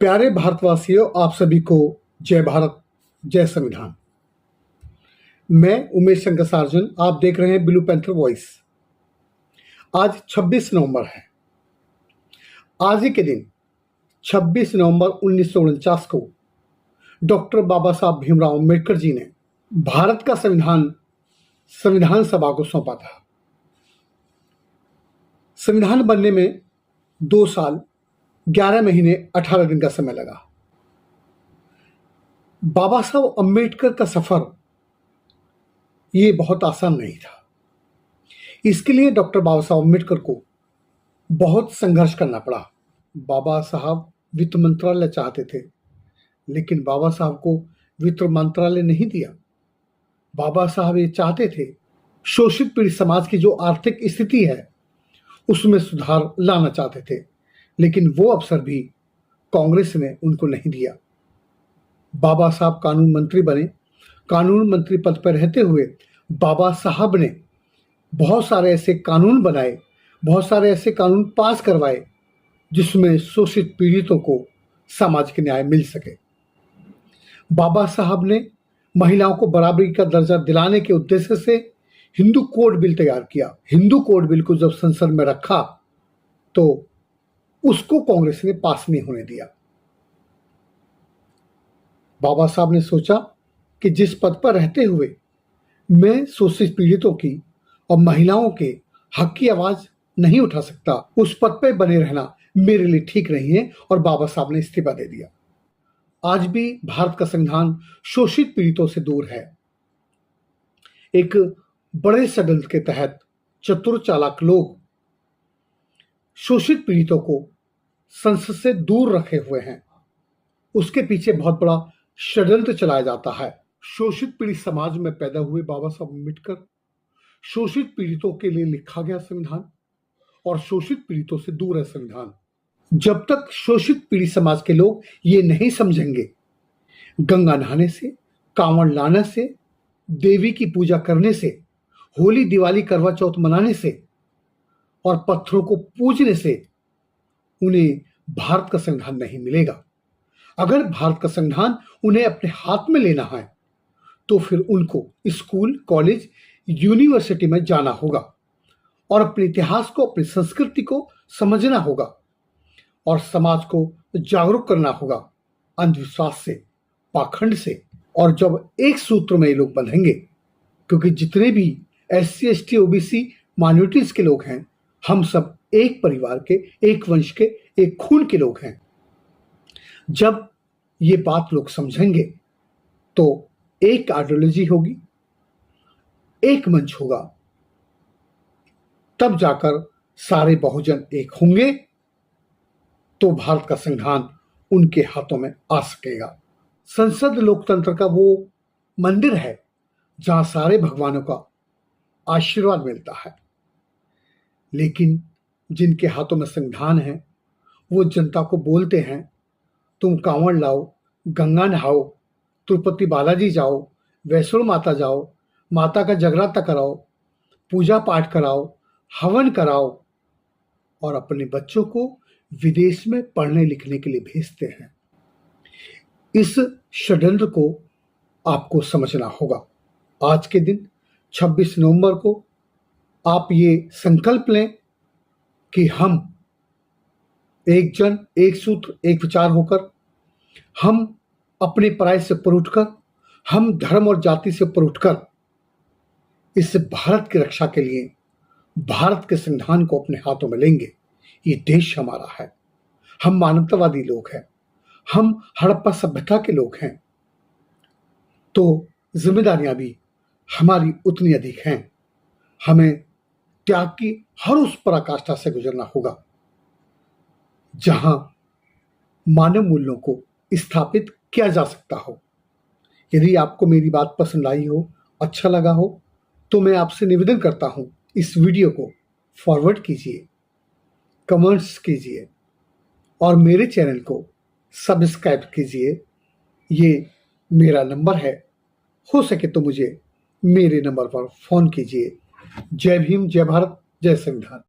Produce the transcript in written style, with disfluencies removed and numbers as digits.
प्यारे भारतवासियों, आप सभी को जय भारत, जय संविधान। मैं उमेश शंकर सार्जन, आप देख रहे हैं ब्लू पैंथर वॉइस। आज 26 नवंबर है। आज ही के दिन 26 नवंबर 1949 को डॉक्टर बाबा साहब भीमराव अम्बेडकर जी ने भारत का संविधान सभा को सौंपा था। संविधान बनने में 2 साल 11 महीने 18 दिन का समय लगा। बाबा साहब अम्बेडकर का सफर ये बहुत आसान नहीं था। इसके लिए डॉक्टर बाबा साहब अम्बेडकर को बहुत संघर्ष करना पड़ा। बाबा साहब वित्त मंत्रालय चाहते थे, लेकिन बाबा साहब को वित्त मंत्रालय नहीं दिया। बाबा साहब ये चाहते थे शोषित पीड़ित समाज की जो आर्थिक स्थिति है उसमें सुधार लाना चाहते थे, लेकिन वो अवसर भी कांग्रेस ने उनको नहीं दिया। बाबा साहब कानून मंत्री बने। कानून मंत्री पद पर रहते हुए बाबा साहब ने बहुत सारे ऐसे कानून बनाए, बहुत सारे ऐसे कानून पास करवाए जिसमें शोषित पीड़ितों को सामाजिक न्याय मिल सके। बाबा साहब ने महिलाओं को बराबरी का दर्जा दिलाने के उद्देश्य से हिंदू कोड बिल तैयार किया। हिंदू कोड बिल को जब संसद में रखा तो उसको कांग्रेस ने पास नहीं होने दिया। बाबा साहब ने सोचा कि जिस पद पर रहते हुए मैं शोषित पीड़ितों की और महिलाओं के हक की आवाज नहीं उठा सकता, उस पद पर बने रहना मेरे लिए ठीक नहीं है, और बाबा साहब ने इस्तीफा दे दिया। आज भी भारत का संविधान शोषित पीड़ितों से दूर है। एक बड़े षड्यंत्र के तहत चतुर चालाक लोग शोषित पीड़ितों को संसद से दूर रखे हुए हैं। उसके पीछे बहुत बड़ा षड्यंत्र चलाया जाता है। शोषित पीड़ित समाज में पैदा हुए बाबा साहब अम्बेडकर शोषित पीड़ितों के लिए लिखा गया संविधान, और शोषित पीड़ितों से दूर है संविधान। जब तक शोषित पीड़ित समाज के लोग ये नहीं समझेंगे, गंगा नहाने से, कांवड़ लाने से, देवी की पूजा करने से, होली दिवाली करवा चौथ मनाने से और पत्थरों को पूजने से उन्हें भारत का संविधान नहीं मिलेगा। अगर भारत का संविधान उन्हें अपने हाथ में लेना है तो फिर उनको स्कूल, कॉलेज, यूनिवर्सिटी में जाना होगा और अपने इतिहास को, अपनी संस्कृति को समझना होगा और समाज को जागरूक करना होगा अंधविश्वास से, पाखंड से। और जब एक सूत्र में ये लोग बंधेंगे, क्योंकि जितने भी SC, ST, OBC माइनॉरिटीज के लोग हैं, हम सब एक परिवार के, एक वंश के, एक खून के लोग हैं। जब ये बात लोग समझेंगे तो एक आइडियोलॉजी होगी, एक मंच होगा, तब जाकर सारे बहुजन एक होंगे तो भारत का संविधान उनके हाथों में आ सकेगा। संसद लोकतंत्र का वो मंदिर है जहां सारे भगवानों का आशीर्वाद मिलता है, लेकिन जिनके हाथों में संविधान है वो जनता को बोलते हैं तुम कांवड़ लाओ, गंगा नहाओ, तिरुपति बालाजी जाओ, वैष्णो माता जाओ, माता का जगराता कराओ, पूजा पाठ कराओ, हवन कराओ, और अपने बच्चों को विदेश में पढ़ने लिखने के लिए भेजते हैं। इस षड्यंत्र को आपको समझना होगा। आज के दिन 26 नवंबर को आप ये संकल्प लें कि हम एक जन, एक सूत्र, एक विचार होकर, हम अपने पराये से ऊपर उठकर, हम धर्म और जाति से ऊपर उठकर इस भारत की रक्षा के लिए भारत के संविधान को अपने हाथों में लेंगे। ये देश हमारा है, हम मानवतावादी लोग हैं, हम हड़प्पा सभ्यता के लोग हैं, तो जिम्मेदारियां भी हमारी उतनी अधिक हैं। हमें त्याग की हर उस पराकाष्ठा से गुजरना होगा जहां मानव मूल्यों को स्थापित किया जा सकता हो। यदि आपको मेरी बात पसंद आई हो, अच्छा लगा हो, तो मैं आपसे निवेदन करता हूं, इस वीडियो को फॉरवर्ड कीजिए, कमेंट्स कीजिए और मेरे चैनल को सब्सक्राइब कीजिए। ये मेरा नंबर है, हो सके तो मुझे मेरे नंबर पर फोन कीजिए। जय भीम, जय भारत, जय संविधान।